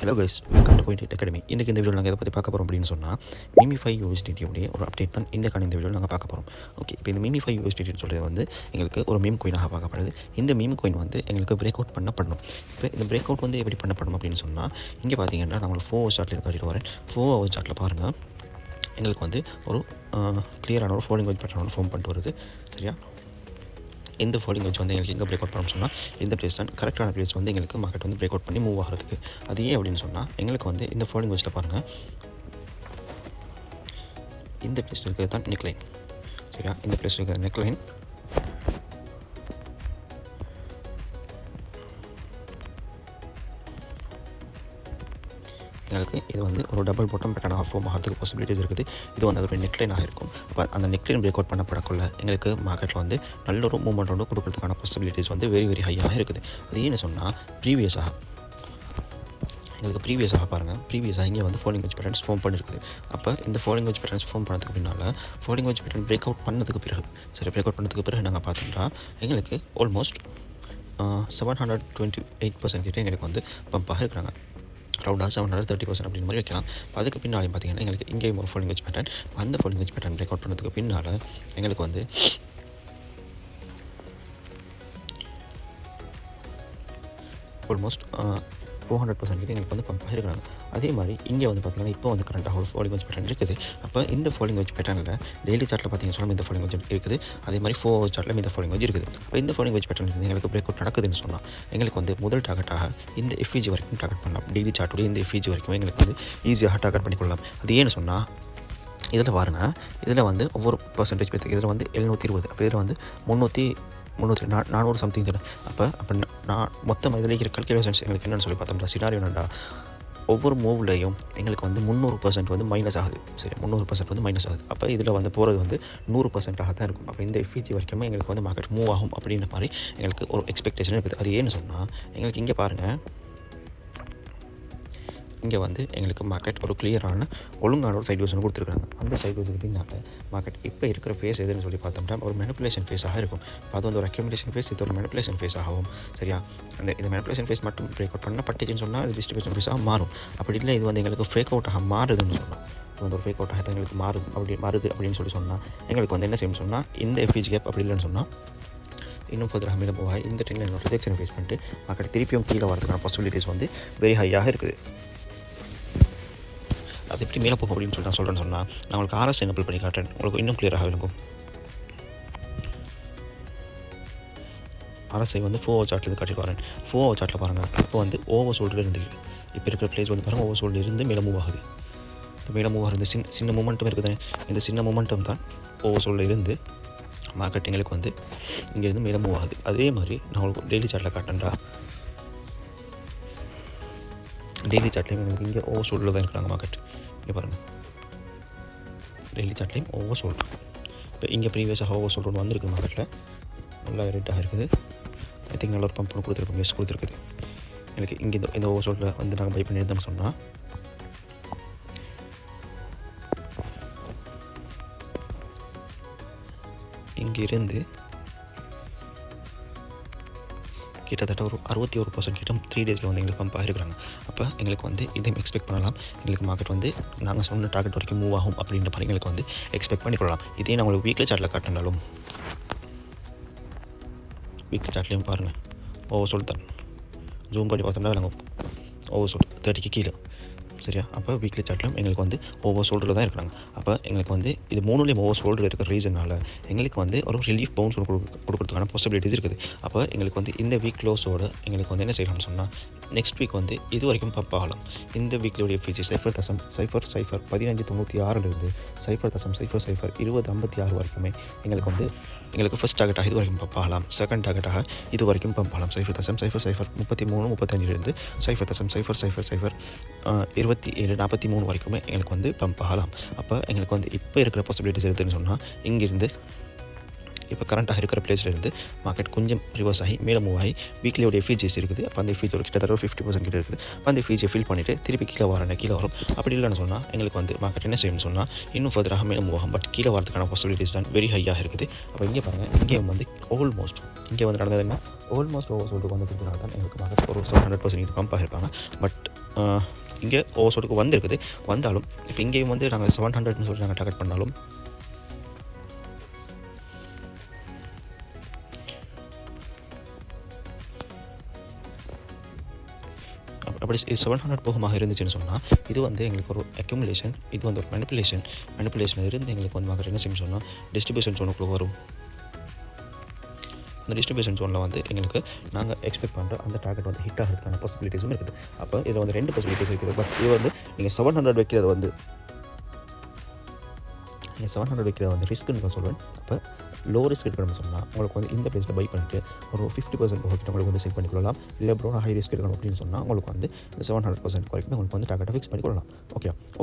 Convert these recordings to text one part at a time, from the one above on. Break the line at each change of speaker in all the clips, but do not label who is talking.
Hello guys, welcome to point academy. இன்றைக்கி இந்த video நாங்கள் எதை பற்றி பார்க்க போகிறோம் அப்படின்னு சொன்னால், மீமிஃபை யூஎஸ்டிடியுடைய ஒரு அப்டேட் தான் இன்றைக்கான இந்த வீடியோவில் நாங்கள் பார்க்க போகிறோம். ஓகே, இப்போ இந்த மீமிஃபை யூஎஸ்டிடின்னு சொல்கிறது வந்து எங்களுக்கு ஒரு மீம் கோயினாக பார்க்கப்படுது. இந்த மீம் கோயின் வந்து எங்களுக்கு பிரேக் அவுட் பண்ணப்படணும். இப்போ இந்த பிரேக் அவுட் வந்து எப்படி பண்ணப்படணும் அப்படின்னு சொன்னால், இங்கே பார்த்தீங்கன்னா நான் உங்களுக்கு 4 ஹவர் சார்ட்டில் காட்டிட்டு வரேன். 4 ஹவர் சார்ட்டில் பாருங்கள், எங்களுக்கு வந்து ஒரு கிளியரான ஒரு ஃபோல்டிங் வெஜ் பேட்டர்ன் ஃபார்ம் பண்ணிட்டு வருது. சரியா? இந்த ஃபோல்டிங் வச்சு வந்து எங்களுக்கு எங்கே பிரேக் அவுட் பண்ணணும்னு சொன்னால், இந்த பிளேஸ் தான் கரெக்டான பிளேஸ் வந்து எங்களுக்கு மார்க்கெட் வந்து பிரேக் அவுட் பண்ணி மூவ் ஆகிறதுக்கு. அது ஏன் அப்படின்னு சொன்னால், எங்களுக்கு வந்து இந்த ஃபோல்டிங் வச்சில் பாருங்கள், இந்த பிளேஸ் இருக்கிறது தான் நெக்லைன். சரியா? இந்த பிளேஸ் இருக்கிற நெக்லைன் எங்களுக்கு இது வந்து ஒரு டபுள் பாட்டம் பேட்டர்னாக ஃபார்ம் ஆகிறதுக்கு பாசிபிலிட்டிஸ் இருக்குது. இது வந்து அதோட நெக்லைனாக இருக்கும். அப்போ அந்த நெக்லைன் பிரேக் அவுட் பண்ணப்படக்குள்ள எங்களுக்கு மார்க்கெட்டில் வந்து நல்ல ஒரு மூவ்மெண்ட் வந்து கொடுக்கறதுக்கான பாசிபிலிட்டிஸ் வந்து வெரி வெரி ஹையாக இருக்குது. அது ஏன்னு சொன்னால், ப்ரீவியஸாக பாருங்கள், ப்ரீவியஸாக இங்கே வந்து ஃபோல்டிங் வெஜ் பேட்டர்ன்ஸ் ஃபார்ம் பண்ணியிருக்குது. அப்போ இந்த ஃபோல்டிங் வெஜ் பேட்டர்ன்ஸ் ஃபார்ம் பண்ணதுக்கு பின்னால் folding veg pattern break out பண்ணதுக்கு பிறகு பிரேக் அவுட் பண்ணதுக்கு பிறகு நாங்கள் பார்த்தோம்னா எங்களுக்கு ஆல்மோஸ்ட் 728% கிட்டே எங்களுக்கு வந்து பம்பாக இருக்கிறாங்க. ரவுண்டாக 730% அப்படின்னு மாதிரி வைக்கலாம். அதுக்கு பின்னாடி பார்த்தீங்கன்னா எங்களுக்கு இங்கேயும் ஒரு ஃபோல்டிங் வெஜ் பேட்டர்ன், அந்த folding veg pattern break out பண்ணதுக்கு பின்னால் எங்களுக்கு வந்து ஆல்மோஸ்ட் 400% கிட்ட எங்களுக்கு வந்து பம்பாக இருக்கிறாங்க. அதே மாதிரி இங்கே வந்து பார்த்திங்கன்னா இப்போ வந்து கரண்ட்டாக ஒரு ஃபோல்டிங் வெஜ் பேட்டர்ன் இருக்குது. அப்போ இந்த ஃபோல்டிங் வெஜ் பேட்டர்னில் டெய்லி சார்ட்டில் பார்த்தீங்கன்னா சொன்னால் இந்த ஃபோல்டிங் வெஜ் இருக்குது. அதே மாதிரி 4 ஹவர் சார்ட்டில் இந்த ஃபோல்டிங் வெஜ் இருக்குது. அப்போ இந்த ஃபோல்டிங் வெஜ் பேட்டர்ன் எங்களுக்கு பிரேக் அவுட் நடக்குதுன்னு சொன்னால் எங்களுக்கு வந்து முதல் டார்கெட்டாக இந்த எஃப்இஜி வரைக்கும் டார்கெட் பண்ணலாம். டெய்லி சார்ட்டுடைய இந்த எஃப்இஜி வரைக்கும் எங்களுக்கு வந்து ஈஸியாக டார்கெட் பண்ணிக்கொள்ளலாம். அது ஏன்னு சொன்னால், இதில் பாருங்கள், இதில் வந்து ஒவ்வொரு பர்சன்டேஜ் பேர்த்துக்கு இதில் வந்து 720, அப்போ இதில் வந்து 400 சம்திங் தரும். அப்போ நான் மொத்தம் இதில் இருக்கிற கல்குலேஷன்ஸ் எங்களுக்கு என்னென்னு சொல்லி பார்த்தோம்னா, சினாரியோ என்னடா, ஒவ்வொரு மூவ்லையும் எங்களுக்கு வந்து 300% வந்து மைனஸ் ஆகுது. சரி, 300% வந்து மைனஸ் ஆகுது. அப்போ இதில் வந்து போகிறது வந்து 100% தான் இருக்கும். அப்போ இந்த எஃப்இஜி வரைக்குமே எங்களுக்கு வந்து மார்க்கெட் மூவ் ஆகும் அப்படின்ற மாதிரி எங்களுக்கு ஒரு எக்ஸ்பெக்டேஷன் இருக்குது. அது ஏன்னு சொன்னால், எங்களுக்கு இங்கே பாருங்கள், இங்கே வந்து எங்களுக்கு மார்க்கெட் ஒரு கிளியரான ஒழுங்கான ஒரு சைட்வேஸ் கொடுத்துருக்காங்க. அந்த சைட்வேஸுக்கு பின்னாக்க மார்க்கெட் இப்போ இருக்கிற ஃபேஸ் எதுன்னு சொல்லி பார்த்தோம்னா ஒரு மேனிப்புலேஷன் ஃபேஸாக இருக்கும். அது வந்து ஒரு அக்யூமுலேஷன் ஃபேஸ், இது ஒரு மேனிப்புலேஷன் ஃபேஸ் ஆகும். சரியா? இந்த மேனிப்புலேஷன் ஃபேஸ் மட்டும் பிரேக் அவுட் பண்ணால் பட்டுச்சுன்னு சொன்னால் அது டிஸ்ட்ரிபியூஷன் ஃபேஸாக மாறும். அப்படி இல்லை, இது வந்து எங்களுக்கு ஃபேக் அவுட்டாக மாறுதுன்னு சொன்னால், இது வந்து ஒரு ஃபேக் அவுட்டாக தான் எங்களுக்கு மாறுது அப்படின்னு சொன்னால் எங்களுக்கு வந்து என்ன செய்யணும்னு சொன்னால், இந்த எஃப்இஜி கேப் அப்படி இல்லைன்னு சொன்னால் இன்னும் ஃபர்தராக மேலே போக இந்த ட்ரெண்டில் ரிஜெக்ஷனை ஃபேஸ் பண்ணிட்டு மார்க்கெட் திருப்பியும் கீழே வரதுக்கான பாசிபிலிட்டிஸ் வந்து வெரி ஹையாக இருக்குது. அது எப்படி மேலே போகும் அப்படின்னு சொல்லி நான் சொல்கிறேன்னு சொன்னால், நான் உங்களுக்கு RSI எனபிள் பண்ணி காட்டுறேன், உங்களுக்கு இன்னும் கிளியராக இருக்கும். RSI வந்து 4 ஹவர் சார்ட்டில் காட்டிட்டு வரேன். 4 ஹவர் சார்ட்டில் பாருங்கள், இப்போ வந்து ஓவர் சோல்டில் இருந்து இப்போ இருக்கிற பிளேஸ் வந்து பாருங்கள், ஓவர் சோல்டில் இருந்து மேலே மூவ் ஆகுது. இப்போ மேலே மூவ் ஆகுது, சின்ன மூமெண்ட்டும் இருக்குது. இந்த சின்ன மூமெண்ட்டும் தான் ஓவர் சோல்டில் இருந்து மார்க்கெட் எங்களுக்கு வந்து இங்கேருந்து மேலே மூவ் ஆகுது. அதே மாதிரி நான் உங்களுக்கு டெய்லி சார்ட்டில் காட்டுறேன்டா, டெய்லி சார்ட்லேயும் எங்களுக்கு இங்கே ஓவர் சோல்டில் தான் இருக்கிறாங்க மார்க்கெட். இங்கே பாருங்கள், டெய்லி சார்ட்லேயும் ஓவர் சோல்டு. இப்போ இங்கே ப்ரீவியஸாக ஓவர் சோல்டு வந்திருக்கு மார்க்கெட்டில், நல்லா ரேட்டாக இருக்குது. ஐ திங்க் நல்ல ஒரு பம்ப் ஒன்று கொடுத்துருக்கோம், மிஸ் கொடுத்துருக்குது. எனக்கு இங்கே இந்த ஓவர் சோல்டில் வந்து நாங்கள் பை பண்ணியிருந்தோம்னு சொன்னால் இங்கிருந்து கிட்டத்தட்ட ஒரு 61% கிட்ட 3 டேஸில் வந்து எங்களுக்கு பம்ப் ஆகிருக்கிறாங்க. அப்போ எங்களுக்கு வந்து இதையும் எக்ஸ்பெக்ட் பண்ணலாம். எங்களுக்கு மார்க்கெட் வந்து நாங்கள் சொன்ன டார்கெட் வரைக்கும் மூவ் ஆகும் அப்படின்ற மாதிரி எங்களுக்கு வந்து எக்ஸ்பெக்ட் பண்ணிக்கொள்ளலாம். இதே நான் உங்களுக்கு வீக்லி சார்ட்டில் காட்டினாலும், வீக்லி சார்ட்லேயும் பாருங்கள், ஓவர் சோல்டு தான். ஜூம் பண்ணி பார்த்தோம்னா நாங்கள் ஓவர் சோல்டு 30க்கு கீழே. சரியா? அப்போ வீக்லி சார்ட்லையும் எங்களுக்கு வந்து ஓவர் சோல்டில் தான் இருக்கிறாங்க. அப்போ எங்களுக்கு வந்து இது 3லேயும் ஓவர் சோல்டில் இருக்கிற ரீசனால் எங்களுக்கு வந்து ஒரு ரிலீஃப் பவுன்ஸ் கொடுக்கறதுக்கான பாசிபிலிட்டிஸ் இருக்குது. அப்போ எங்களுக்கு வந்து இந்த வீக் க்ளோஸோடு எங்களுக்கு வந்து என்ன செய்யலாம்னு சொன்னால், நெக்ஸ்ட் வீக் வந்து இது வரைக்கும் பம்ப் ஆகலாம். இந்த வீக்லியோடைய எஃப்இஜி 0.001596 0.002056 வரைக்குமே எங்களுக்கு ஃபஸ்ட் டார்கெட்டாக இது வரைக்கும் பம்ப் ஆகலாம். செகண்ட் டார்கெட்டாக இது வரைக்கும் பம்ப் ஆகலாம். 0.0033 0.002743 வரைக்குமே எங்களுக்கு வந்து பம்ப் ஆகலாம். அப்போ எங்களுக்கு வந்து இப்போ இருக்கிற பாசிபிலிட்டிஸ் இருக்குதுன்னு சொன்னால், இங்கிருந்து இப்போ கரண்ட்டாக இருக்கிற பிளேஸ்லேருந்து மார்க்கெட் கொஞ்சம் ரிவர்ஸ் ஆகி மேலே மூவ் ஆகி வீக்லியோட எஃப்இஜிஸ் இருக்குது. அப்போ அந்த எஃப்இஜி ஒரு கிட்டத்தட்ட 50% கிட்ட இருக்குது. அப்போ அந்த எஃப்இஜியை ஃபில் பண்ணிவிட்டு திருப்பி கீழே வரும். அப்படி இல்லைன்னு சொன்னால் எங்களுக்கு வந்து மார்க்கெட் என்ன செய்யணும்னு சொன்னால், இன்னும் ஃபர்தராக மேலே மூவ் ஆகும். பட் கீழே வரதுக்கான பாசிபிலிட்டிஸ் தான் வெரி ஹையாக இருக்குது. அப்போ இங்கே பாருங்கள், இங்கே வந்து இங்கே வந்து நடந்தது என்ன, ஆல்மோஸ்ட் ஓவர் சோல்டு வந்ததுனால தான் எங்களுக்கு மார்க்கெட் ஒரு 700% பம்ப் ஆகிருப்பாங்க. பட் இங்கே ஓசோட்டுக்கு வந்திருக்குது. வந்தாலும் இப்போ இங்கேயும் வந்து நாங்கள் 700ன்னு சொல்லி நாங்கள் டார்கெட் பண்ணாலும் அப்படி 700 போகமாக இருந்துச்சுன்னு சொன்னால் இது வந்து எங்களுக்கு ஒரு அக்யூமுலேஷன், இது வந்து ஒரு மேனிப்புலேஷன் இருந்து எங்களுக்கு வந்து மார்க்கெட் என்ன செய்யும் சொன்னால் டிஸ்ட்ரிபியூஷன் ஜோனுக்குள்ளே வரும். அந்த டிஸ்ட்ரிபியூஷன் ஜோனில் வந்து எங்களுக்கு நாங்கள் எக்ஸ்பெக்ட் பண்ணுற அந்த டார்கெட் வந்து ஹிட் ஆகிறதுக்கான பாசிபிலிட்டிஸும் இருக்குது. அப்போ இதில் வந்து 2 பாசிபிலிட்டிஸ் இருக்குது. பட் இது வந்து நீங்கள் 700 வைக்கிறது வந்து ரிஸ்க்குன்னு தான் சொல்லுவேன். அப்போ லோ ரிஸ்க் எடுக்கணும்னு சொன்னால் உங்களுக்கு வந்து இந்த ப்ரைஸில் பை பண்ணிவிட்டு ஒரு 50% போகிட்டு உங்களுக்கு வந்து செட் பண்ணிக்கொள்ளலாம். இல்லை ப்ரோ நான் ஹை ரிஸ்க் எடுக்கணும் அப்படின்னு சொன்னால் உங்களுக்கு வந்து இந்த 700% வரைக்கும் உங்களுக்கு வந்து டார்கெட்டை ஃபிக்ஸ் பண்ணிக்கொள்ளலாம்.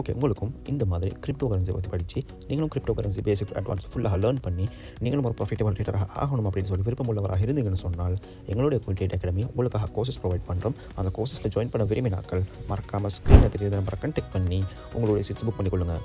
ஓகே உங்களுக்கும் இந்த மாதிரி கிரிப்டோ கரன்சி பற்றி படித்து நீங்களும் கிரிப்டோ கரன்சி பேசிக் அட்வான்ஸ் ஃபுல்லாக லேர்ன் பண்ணி நீங்களும் ஒரு ப்ராஃபிட்டபிள் ட்ரேடராக ஆகணும் அப்படின்னு சொல்லி விருப்பம் உள்ளவராக இருந்தீங்கன்னு சொன்னால் எங்களுடைய ட்ரேட் அகாடமி உங்களுக்காக கோர்சஸ் ப்ரொவைட் பண்ணுறோம். அந்த கோர்சஸில் ஜாயின் பண்ண விரும்பினாக்கள் மறக்காமல் ஸ்க்ரீனில் தெரியுது நம்பரை கான்டெக்ட் பண்ணி உங்களுடைய சீட்ஸ் புக் பண்ணிக்கொள்ளுங்கள்.